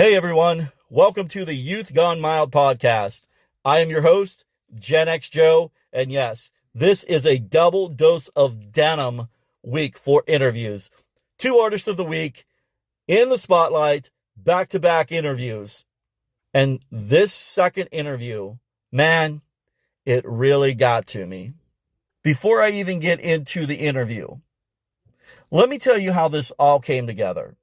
Hey everyone, welcome to the Youth Gone Mild podcast. I am your host, Gen X Joe, and yes, this is a double dose of denim week for interviews. 2 artists of the week in the spotlight, back-to-back interviews. And this second interview, man, it really got to me. Before I even get into the interview, let me tell you how this all came together.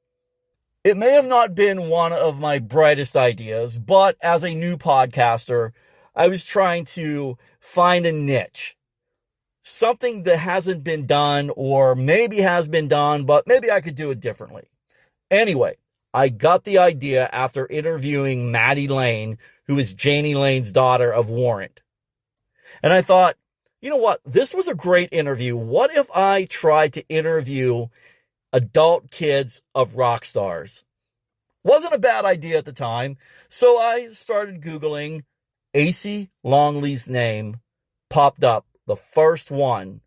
It may have not been one of my brightest ideas, but as a new podcaster, I was trying to find a niche. Something that hasn't been done or maybe has been done, but maybe I could do it differently. Anyway, I got the idea after interviewing Maddie Lane, who is Janie Lane's daughter of Warrant. And I thought, you know what? This was a great interview. What if I tried to interview adult kids of rock stars? Wasn't a bad idea at the time, so I started Googling. Acey Longley's name popped up, the first one.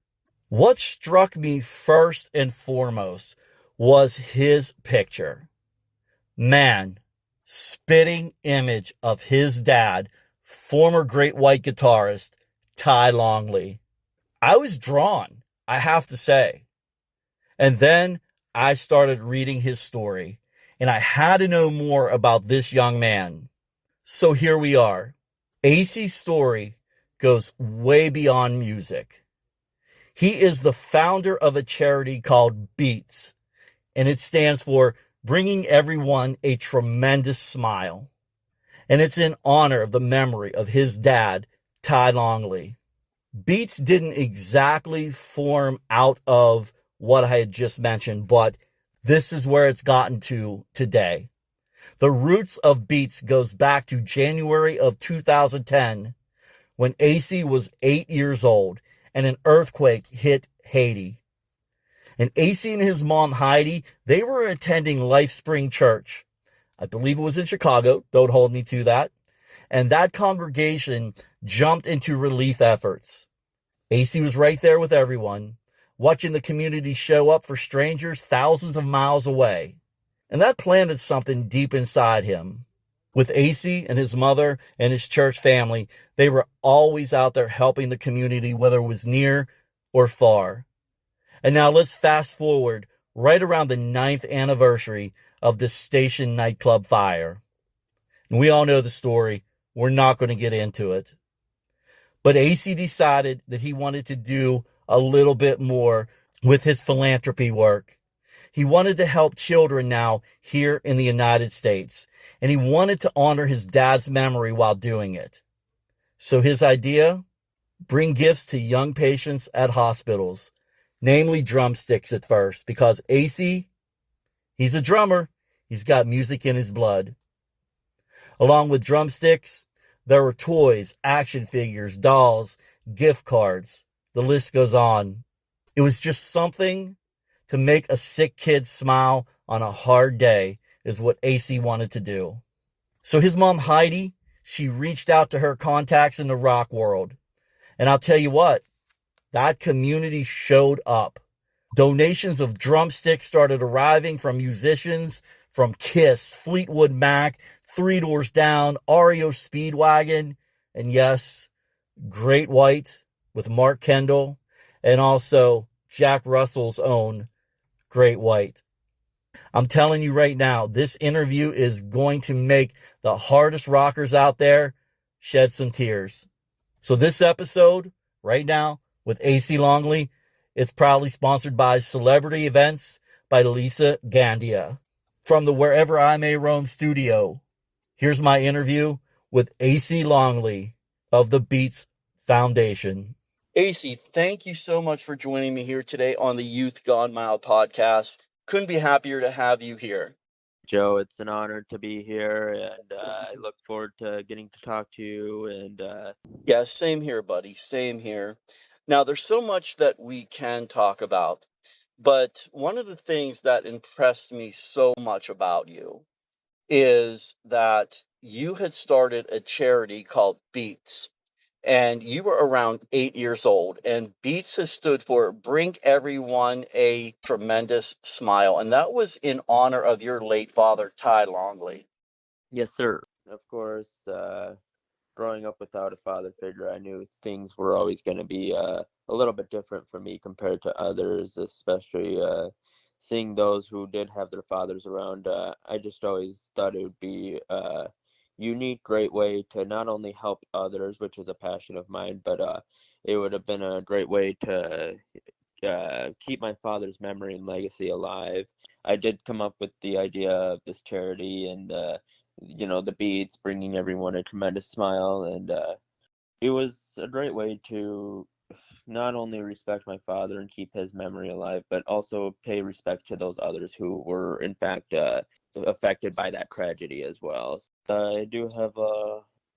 What struck me first and foremost was his picture. Man, spitting image of his dad, former great white guitarist, Ty Longley. I was drawn, I have to say. And then I started reading his story, and I had to know more about this young man. So here we are. Acey's story goes way beyond music. He is the founder of a charity called B.E.A.T.S, and it stands for Bringing Everyone a Tremendous Smile. And it's in honor of the memory of his dad, Ty Longley. B.E.A.T.S didn't exactly form out of what I had just mentioned, but this is where it's gotten to today. The roots of B.E.A.T.S goes back to January of 2010 when Acey was 8 years old and an earthquake hit Haiti. And Acey and his mom Heidi, they were attending Life Spring Church. I believe it was in Chicago. Don't hold me to that. And that congregation jumped into relief efforts. Acey was right there with everyone, watching the community show up for strangers thousands of miles away. And that planted something deep inside him. With Acey and his mother and his church family, they were always out there helping the community, whether it was near or far. And now let's fast forward right around the 9th anniversary of the station nightclub fire. And we all know the story. We're not going to get into it. But Acey decided that he wanted to do a little bit more with his philanthropy work. He wanted to help children now here in the United States, and he wanted to honor his dad's memory while doing it. So his idea, bring gifts to young patients at hospitals, namely drumsticks at first, because Acey, he's a drummer. He's got music in his blood. Along with drumsticks, there were toys, action figures, dolls, gift cards. The list goes on. It was just something to make a sick kid smile on a hard day is what Acey wanted to do. So his mom, Heidi, she reached out to her contacts in the rock world. And I'll tell you what, that community showed up. Donations of drumsticks started arriving from musicians, from Kiss, Fleetwood Mac, Three Doors Down, REO Speedwagon, and yes, Great White with Mark Kendall, and also Jack Russell's own Great White. I'm telling you right now, this interview is going to make the hardest rockers out there shed some tears. So this episode, right now, with Acey Longley, it's proudly sponsored by Celebrity Events by Lisa Gandia. From the Wherever I May Roam studio, here's my interview with Acey Longley of the B.E.A.T.S Foundation. Acey, thank you so much for joining me here today on the Youth Gone Mild podcast. Couldn't be happier to have you here. Joe, it's an honor to be here, and I look forward to getting to talk to you. And Yeah, same here, buddy. Same here. Now, there's so much that we can talk about, but one of the things that impressed me so much about you is that you had started a charity called B.E.A.T.S, and you were around 8 years old, and B.E.A.T.S has stood for Bring Everyone a Tremendous Smile, and that was in honor of your late father, Ty Longley. Yes, sir. Of course, growing up without a father figure, I knew things were always going to be a little bit different for me compared to others, especially seeing those who did have their fathers around. I just always thought it would be a unique, great way to not only help others, which is a passion of mine, but it would have been a great way to keep my father's memory and legacy alive. I did come up with the idea of this charity and the beads bringing everyone a tremendous smile, and it was a great way to not only respect my father and keep his memory alive, but also pay respect to those others who were, in fact, affected by that tragedy as well. I do have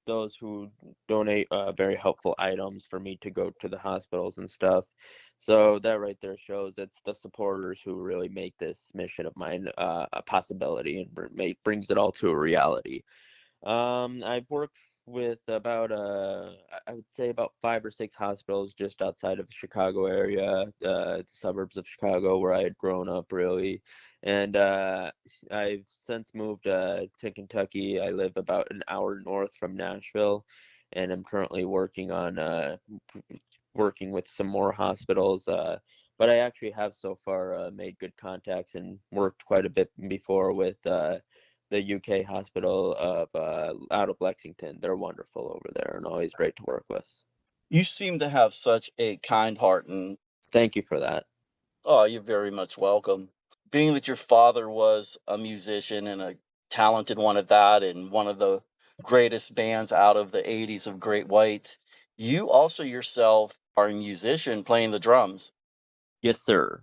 those who donate very helpful items for me to go to the hospitals and stuff. So that right there shows it's the supporters who really make this mission of mine a possibility and brings it all to a reality. I've worked with about I would say about 5 or 6 hospitals just outside of the Chicago area, the suburbs of Chicago where I had grown up really, and I've since moved to Kentucky. I live about an hour north from Nashville, and I'm currently working with some more hospitals. But I actually have so far made good contacts and worked quite a bit before with the UK hospital of out of Lexington. They're wonderful over there and always great to work with. You seem to have such a kind heart, and Thank you for that. oh, you're very much welcome. Being that your father was a musician and a talented one at that, and one of the greatest bands out of the 80s of Great White, you also yourself are a musician playing the drums. Yes, sir.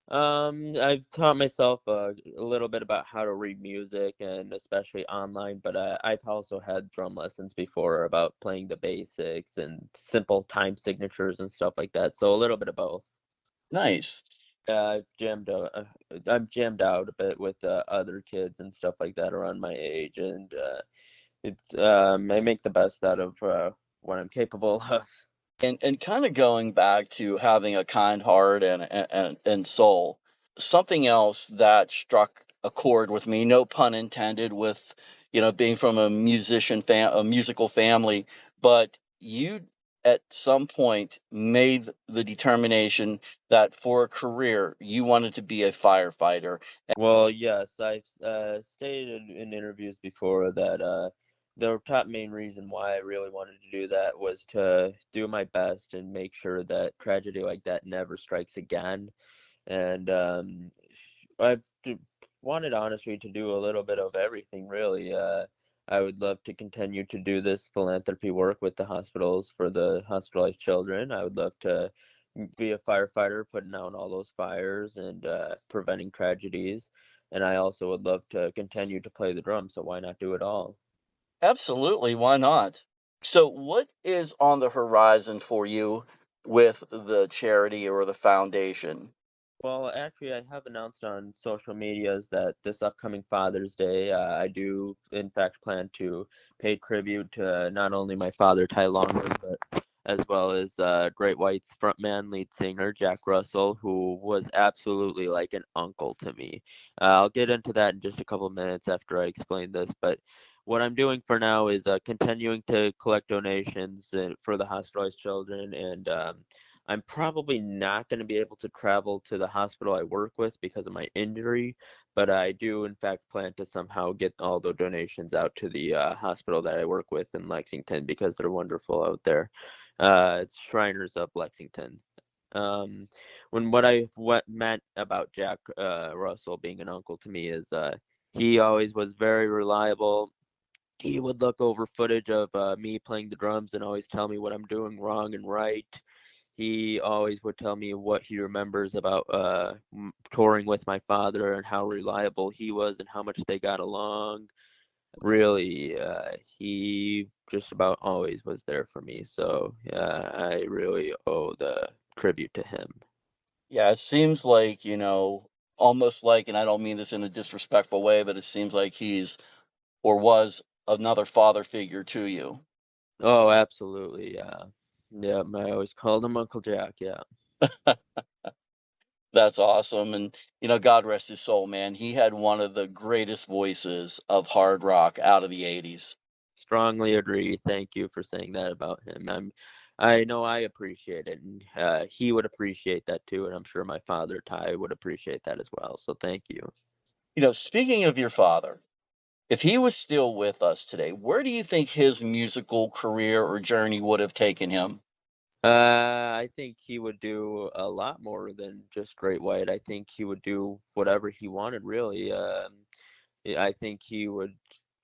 I've taught myself a little bit about how to read music and especially online, but I've also had drum lessons before about playing the basics and simple time signatures and stuff like that. So a little bit of both. Nice. I've jammed out a bit with other kids and stuff like that around my age, and I make the best out of what I'm capable of. And kind of going back to having a kind heart and soul, something else that struck a chord with me, no pun intended, with being from a musical family, but you at some point made the determination that for a career you wanted to be a firefighter. Well, yes, I've stated in interviews before that the top main reason why I really wanted to do that was to do my best and make sure that tragedy like that never strikes again. And I've wanted honestly to do a little bit of everything really. I would love to continue to do this philanthropy work with the hospitals for the hospitalized children. I would love to be a firefighter, putting out all those fires and preventing tragedies. And I also would love to continue to play the drums, so why not do it all? Absolutely, why not? So, what is on the horizon for you with the charity or the foundation? Well, actually, I have announced on social medias that this upcoming Father's Day, I do in fact plan to pay tribute to not only my father, Ty Longley, but as well as Great White's frontman, lead singer, Jack Russell, who was absolutely like an uncle to me. I'll get into that in just a couple of minutes after I explain this, but what I'm doing for now is continuing to collect donations for the hospitalized children, and I'm probably not going to be able to travel to the hospital I work with because of my injury, but I do, in fact, plan to somehow get all the donations out to the hospital that I work with in Lexington because they're wonderful out there. It's Shriners of Lexington. Um, what meant about Jack Russell being an uncle to me is he always was very reliable. He would look over footage of me playing the drums and always tell me what I'm doing wrong and right. He always would tell me what he remembers about touring with my father and how reliable he was and how much they got along. Really, he just about always was there for me. So I really owe the tribute to him. Yeah, it seems like, almost like, and I don't mean this in a disrespectful way, but it seems like he's or was another father figure to you. Oh, absolutely, yeah. Yeah, I always called him Uncle Jack, yeah. That's awesome. And, God rest his soul, man. He had one of the greatest voices of hard rock out of the 80s. Strongly agree. Thank you for saying that about him. I know I appreciate it, and he would appreciate that too, and I'm sure my father Ty would appreciate that as well. So thank you. Speaking of your father, if he was still with us today, where do you think his musical career or journey would have taken him? I think he would do a lot more than just Great White. I think he would do whatever he wanted, really. I think he would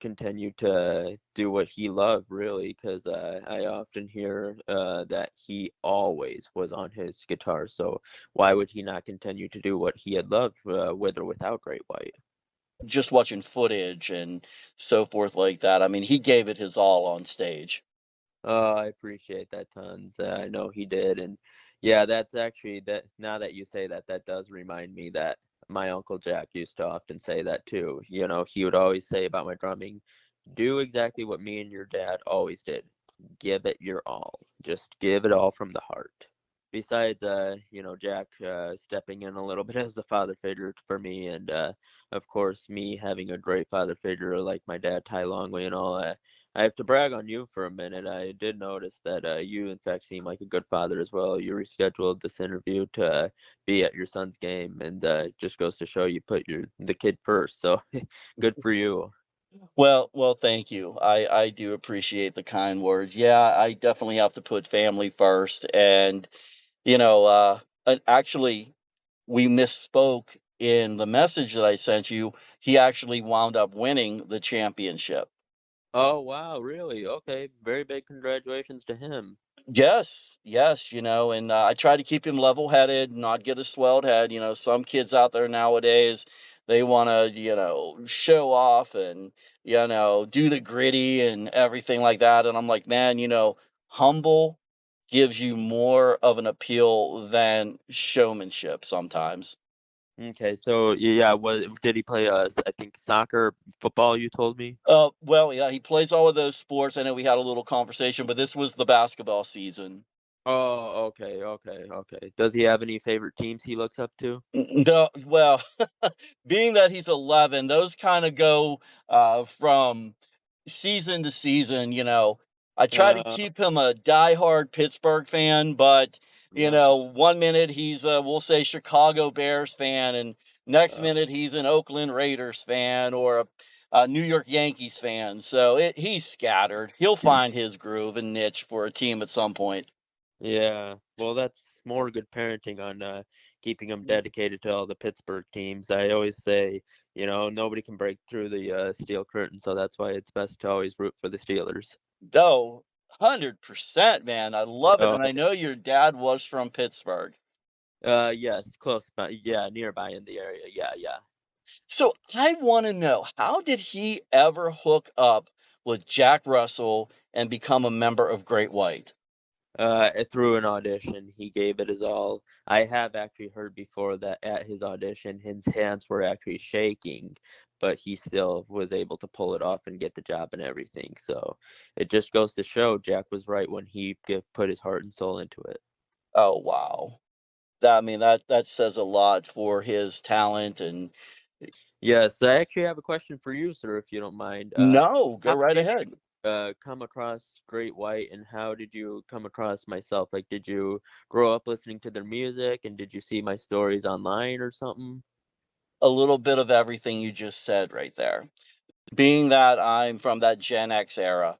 continue to do what he loved, really, because I often hear that he always was on his guitar. So why would he not continue to do what he had loved, with or without Great White? Just watching footage and so forth like that. I mean, he gave it his all on stage. Oh, I appreciate that tons. I know he did, and yeah, that's actually that. Now that you say that, that does remind me that my uncle Jack used to often say that too. You know, he would always say about my drumming, do exactly what me and your dad always did. Give it your all. Just give it all from the heart. Besides, Jack stepping in a little bit as a father figure for me, and of course, me having a great father figure like my dad, Ty Longley, and all. I have to brag on you for a minute. I did notice that you, in fact, seem like a good father as well. You rescheduled this interview to be at your son's game, and it just goes to show you put the kid first. So good for you. Well, thank you. I do appreciate the kind words. Yeah, I definitely have to put family first. And, actually, we misspoke in the message that I sent you. He actually wound up winning the championship. Oh wow, really? Okay, very big congratulations to him. Yes, yes, and I try to keep him level-headed, not get a swelled head. Some kids out there nowadays, they want to, show off and, do the gritty and everything like that. And I'm like, man, humble gives you more of an appeal than showmanship sometimes. Okay, so yeah, what did he play? I think soccer, football. You told me. Well, yeah, he plays all of those sports. I know we had a little conversation, but this was the basketball season. Oh, okay, okay, okay. Does he have any favorite teams he looks up to? No, well, being that he's 11, those kind of go from season to season. I try to Uh, keep him a diehard Pittsburgh fan, but uh, one minute he's a, we'll say, Chicago Bears fan, and next uh, minute he's an Oakland Raiders fan or a New York Yankees fan. So he's scattered. He'll find his groove and niche for a team at some point. yeah. Well, that's more good parenting on keeping him dedicated to all the Pittsburgh teams. I always say, nobody can break through the steel curtain, so that's why it's best to always root for the Steelers. Oh, 100%, man. I love it. Uh, And I know your dad was from Pittsburgh. yes, close by. Yeah, nearby in the area. Yeah, yeah. So I want to know, how did he ever hook up with Jack Russell and become a member of Great White? Through an audition, he gave it his all. I have actually heard before that at his audition, his hands were actually shaking, but he still was able to pull it off and get the job and everything. So it just goes to show Jack was right when he put his heart and soul into it. Oh, wow. I mean, that says a lot for his talent. And Yes, I actually have a question for you, sir, if you don't mind. no, go How right did ahead. you come across Great White, and how did you come across myself? Like, did you grow up listening to their music, and did you see my stories online or something? A little bit of everything you just said right there. Being that I'm from that Gen X era,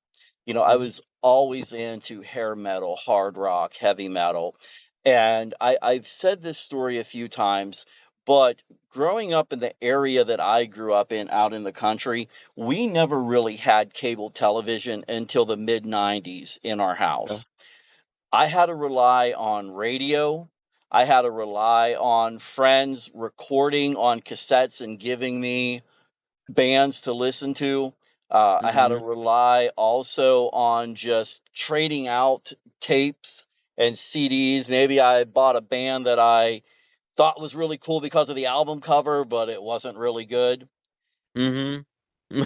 I Mhm. was always into hair metal, hard rock, heavy metal. And I've said this story a few times, but growing up in the area that I grew up in out in the country, we never really had cable television until the mid 90s in our Yeah. house. I had to rely on radio. I had to rely on friends recording on cassettes and giving me bands to listen to. I had to Mhm. rely also on just trading out tapes and CDs. Maybe I bought a band that I thought was really cool because of the album cover, but it wasn't really good. Mhm.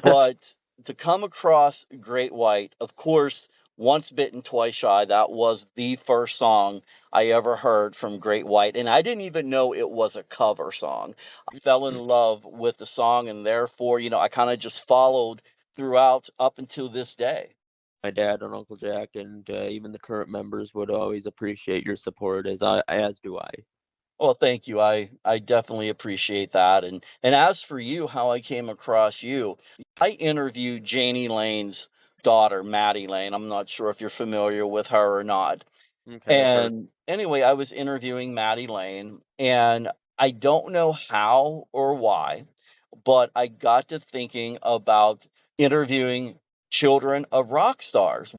But to come across Great White, of course, Once Bitten, Twice Shy, that was the first song I ever heard from Great White. And I didn't even know it was a cover song. I fell in love with the song, and therefore, I kind of just followed throughout up until this day. My dad and Uncle Jack and even the current members would always appreciate your support, as do I. Well, thank you. I definitely appreciate that. And as for you, how I came across you, I interviewed Janie Lane's daughter, Maddie Lane. I'm not sure if you're familiar with her or not. Okay, I've heard. And anyway, I was interviewing Maddie Lane, and I don't know how or why, but I got to thinking about interviewing children of rock stars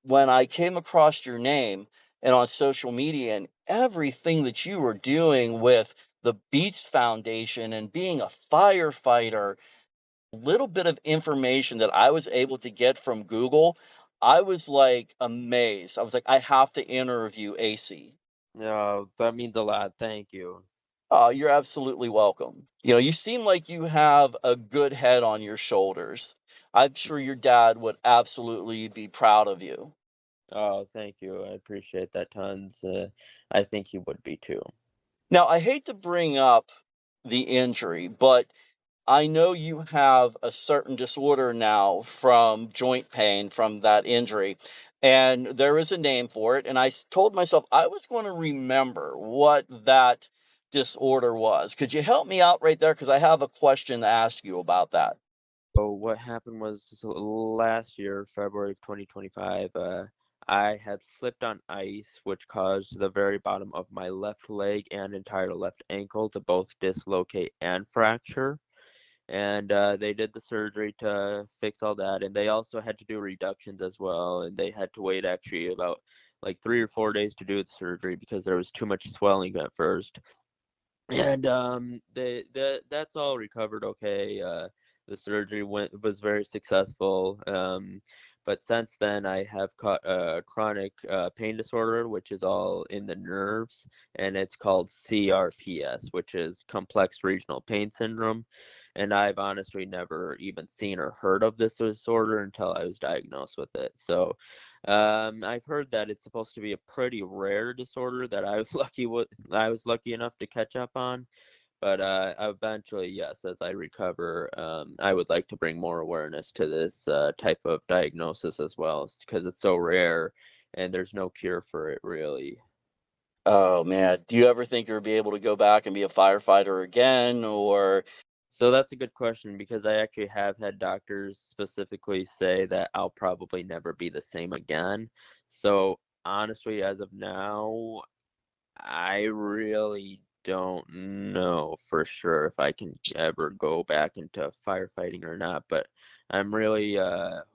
when I came across your name and on social media and everything that you were doing with the Beats Foundation and being a firefighter, a little bit of information that I was able to get from Google, I was like amazed. I was like, I have to interview Acey. No, that means a lot. Thank you. You're absolutely welcome. You seem like you have a good head on your shoulders. I'm sure your dad would absolutely be proud of you. Oh, thank you. I appreciate that tons. I think he would be too. Now, I hate to bring up the injury, but I know you have a certain disorder now from joint pain from that injury, and there is a name for it. And told myself I was going to remember what that disorder was. Could you help me out right there? Because I have a question to ask you about that. So what happened was last year, February of 2025, I had slipped on ice, which caused the very bottom of my left leg and entire left ankle to both dislocate and fracture. And they did the surgery to fix all that, and they also had to do reductions as well, and they had to wait actually about like 3 or 4 days to do the surgery because there was too much swelling at first. And that's all recovered okay. The surgery was very successful. But since then, I have caught a chronic pain disorder, which is all in the nerves, and it's called CRPS, which is complex regional pain syndrome. And I've honestly never even seen or heard of this disorder until I was diagnosed with it. So I've heard that it's supposed to be a pretty rare disorder that I was lucky enough to catch up on. But eventually, yes, as I recover, I would like to bring more awareness to this type of diagnosis as well, because it's so rare and there's no cure for it really. Oh man, do you ever think you'll be able to go back and be a firefighter again, or So that's a good question because I actually have had doctors specifically say that I'll probably never be the same again. So honestly, as of now, I really don't know for sure if I can ever go back into firefighting or not, but I'm really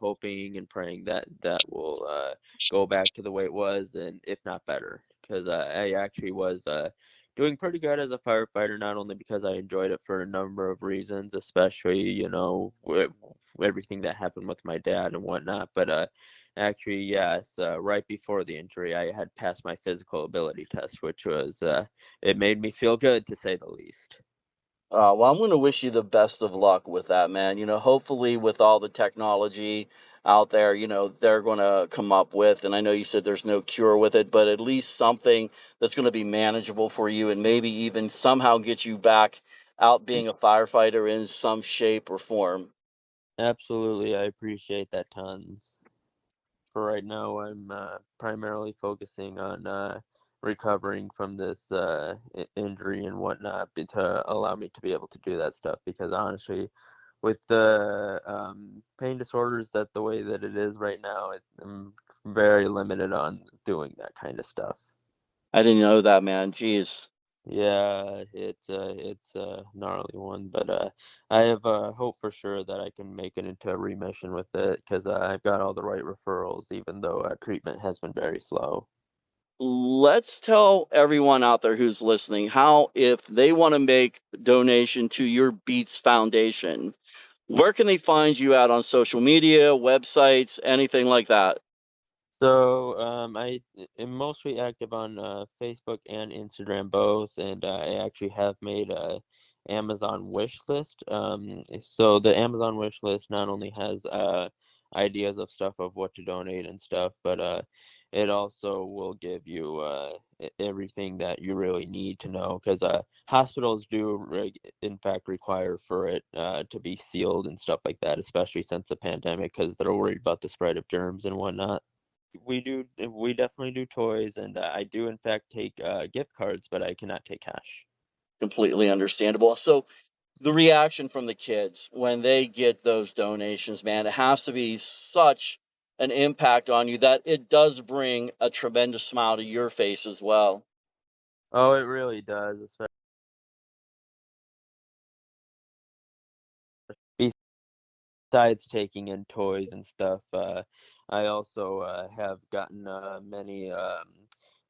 hoping and praying that that will go back to the way it was, and if not better, because I actually was doing pretty good as a firefighter, not only because I enjoyed it for a number of reasons, especially, with everything that happened with my dad and whatnot, but actually, yes, right before the injury, I had passed my physical ability test, which was, it made me feel good to say the least. well, I'm going to wish you the best of luck with that, man. Hopefully, with all the technology out there, they're going to come up with, and I know you said there's no cure with it, but at least something that's going to be manageable for you and maybe even somehow get you back out being a firefighter in some shape or form. Absolutely, I appreciate that tons. For right now, I'm primarily focusing on recovering from this injury and whatnot to allow me to be able to do that stuff because honestly, with the pain disorders that the way that it is right now, I'm very limited on doing that kind of stuff. I didn't know that, man. Jeez. Yeah, it's a gnarly one, but I have hope for sure that I can make it into a remission with it because I've got all the right referrals, even though treatment has been very slow. Let's tell everyone out there who's listening how, if they want to make a donation to your Beats Foundation, where can they find you out on social media, websites, anything like that? So I am mostly active on Facebook and Instagram both, and I actually have made a Amazon wish list. So the Amazon wish list not only has ideas of stuff of what to donate and stuff, but it also will give you everything that you really need to know, because hospitals do in fact require for it to be sealed and stuff like that, especially since the pandemic, because they're worried about the spread of germs and whatnot. We definitely do toys, and I do in fact take gift cards, but I cannot take cash. Completely understandable. So the reaction from the kids when they get those donations, man, it has to be such an impact on you that it does bring a tremendous smile to your face as well. Oh, it really does, especially besides taking in toys and stuff. I also have gotten many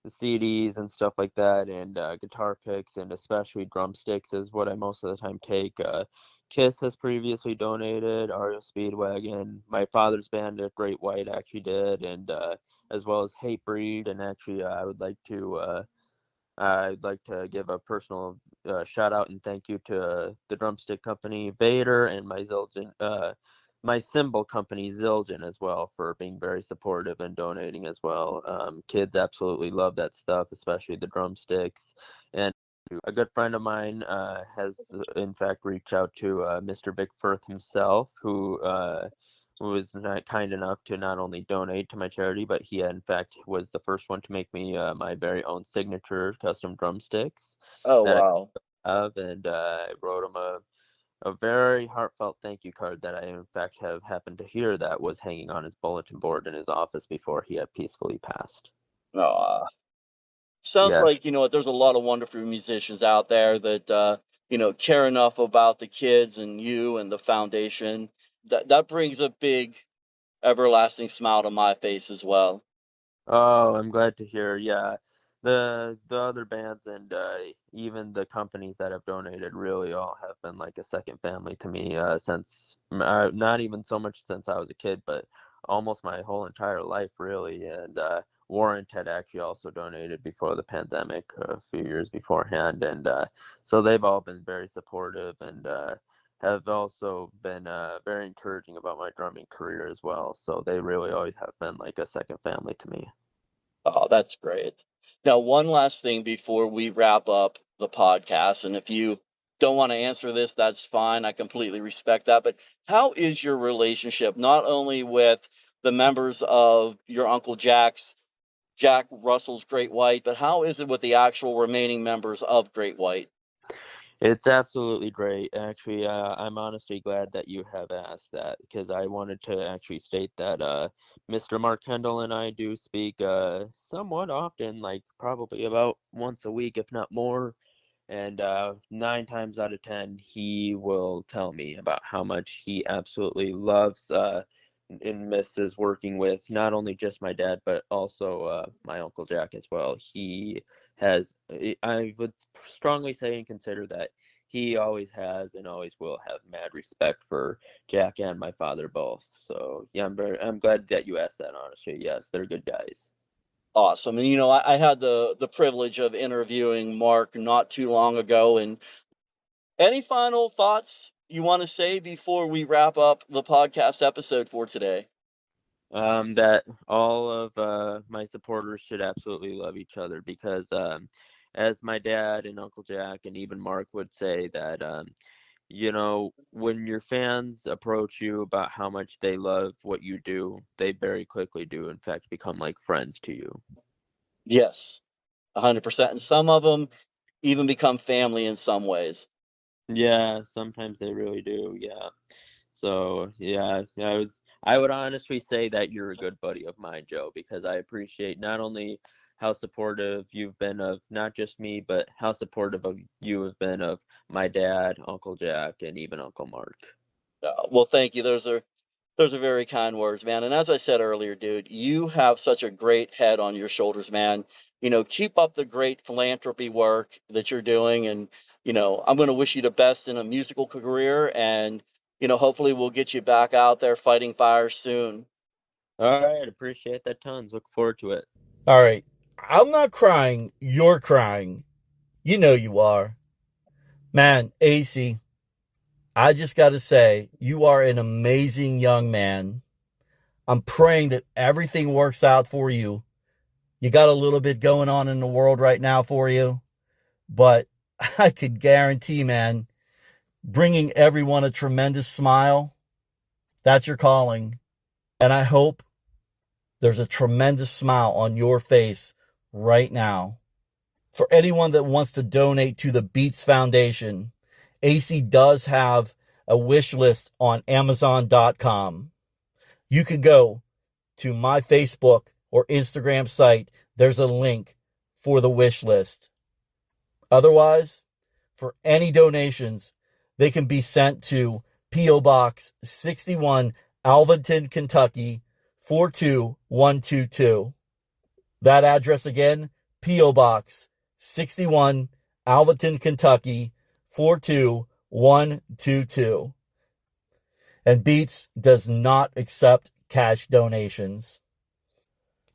CDs and stuff like that, and guitar picks, and especially drumsticks is what I most of the time take. Kiss has previously donated, REO Speedwagon. My father's band at Great White actually did, and as well as Hatebreed. And actually, I'd like to give a personal shout out and thank you to the drumstick company Vader, and my cymbal company Zildjian as well, for being very supportive and donating as well. Kids absolutely love that stuff, especially the drumsticks. And a good friend of mine has in fact reached out to Mr. Bickforth himself, who was not kind enough to not only donate to my charity, but he in fact was the first one to make me my very own signature custom drumsticks Oh, that wow. I have, and I wrote him a very heartfelt thank you card that I in fact have happened to hear that was hanging on his bulletin board in his office before he had peacefully passed. Aw. Sounds Yeah. like, there's a lot of wonderful musicians out there that, care enough about the kids and you and the foundation. That brings a big, everlasting smile to my face as well. Oh, I'm glad to hear. Yeah, the other bands and even the companies that have donated really all have been like a second family to me since not even so much since I was a kid, but almost my whole entire life really. And Warrant had actually also donated before the pandemic, a few years beforehand, and so they've all been very supportive, and have also been very encouraging about my drumming career as well. So they really always have been like a second family to me. Oh, that's great. Now, one last thing before we wrap up the podcast, and if you don't want to answer this, that's fine. I completely respect that. But how is your relationship not only with the members of your Uncle Jack Russell's Great White, but how is it with the actual remaining members of Great White? It's absolutely great. Actually, I'm honestly glad that you have asked that, because I wanted to actually state that Mr. Mark Kendall and I do speak somewhat often, like probably about once a week, if not more. And 9 times out of 10, he will tell me about how much he absolutely loves and misses working with not only just my dad, but also my Uncle Jack as well. I would strongly say and consider that he always has and always will have mad respect for Jack and my father both. So yeah, I'm glad that you asked that. Honestly, yes, they're good guys. Awesome. And I had the privilege of interviewing Mark not too long ago. And any final thoughts you want to say before we wrap up the podcast episode for today? That all of my supporters should absolutely love each other, because as my dad and Uncle Jack and even Mark would say, that when your fans approach you about how much they love what you do, they very quickly do in fact become like friends to you. Yes, 100%. And some of them even become family in some ways. Yeah, sometimes they really do. Yeah. So yeah, I would honestly say that you're a good buddy of mine, Joe, because I appreciate not only how supportive you've been of not just me, but how supportive of you have been of my dad, Uncle Jack, and even Uncle Mark. Well, thank you. Those are very kind words, man. And as I said earlier, dude, you have such a great head on your shoulders, man. Keep up the great philanthropy work that you're doing. And, I'm going to wish you the best in a musical career. And, hopefully we'll get you back out there fighting fires soon. All right, appreciate that tons. Look forward to it. All right. I'm not crying. You're crying. You know you are. Man, Acey, I just got to say, you are an amazing young man. I'm praying that everything works out for you. You got a little bit going on in the world right now for you, but I could guarantee, man, bringing everyone a tremendous smile, that's your calling. And I hope there's a tremendous smile on your face right now. For anyone that wants to donate to the B.E.A.T.S Foundation, Acey does have a wish list on Amazon.com. You can go to my Facebook or Instagram site. There's a link for the wish list. Otherwise, for any donations, they can be sent to P.O. Box 61, Alvaton, Kentucky, 42122. That address again, P.O. Box 61, Alvaton, Kentucky, 42122. And B.E.A.T.S does not accept cash donations.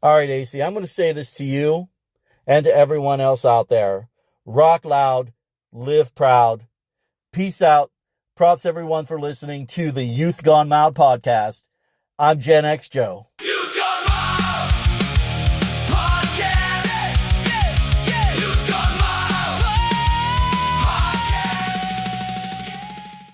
All right, Acey, I'm going to say this to you and to everyone else out there. Rock loud, live proud. Peace out. Props everyone for listening to the Youth Gone Mild podcast. I'm Gen X Joe.